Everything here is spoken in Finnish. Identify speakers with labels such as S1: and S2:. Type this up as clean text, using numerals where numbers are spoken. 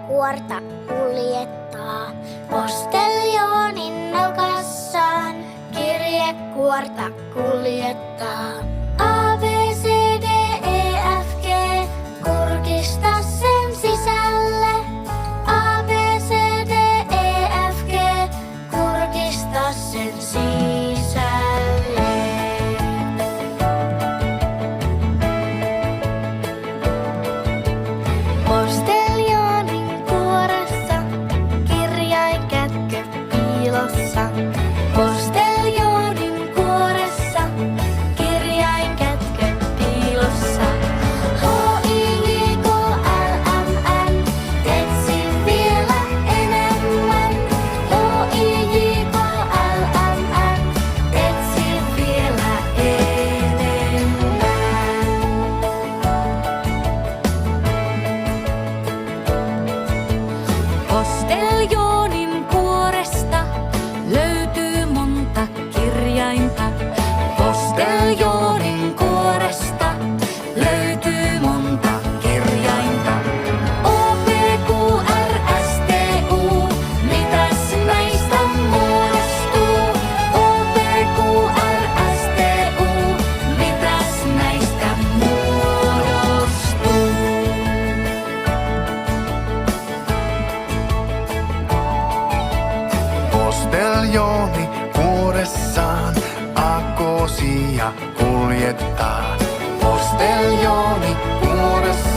S1: kuorta kuljettaa. Posteljoonin nokkassaan kirjekuorta kuljettaa. A, B, C, D, E, F, G, kurkista sen sisälle. A, B, C, D, E, F, G, kurkista sen sisälle. Posteljoonin kuoressa kirjainkätkö piilossa. Posteljoonin kuoressa kirjainkätkö piilossa. H-I-J-K-L-M-N, etsin vielä enemmän. H-I-J-K-L-M-N, etsin vielä enemmän.
S2: Posteljoonin kuoresta löytyy monta kirjainta. Posteljoonin kuoresta löytyy monta kirjainta. O, P, Q, R, S, T, U, mitäs näistä muodostuu? O, P, Q, R, S, T, U, mitäs näistä muodostuu?
S3: Posteljooni kuoressaan aakkoosia kuljettaa. Posteljooni kuoressaan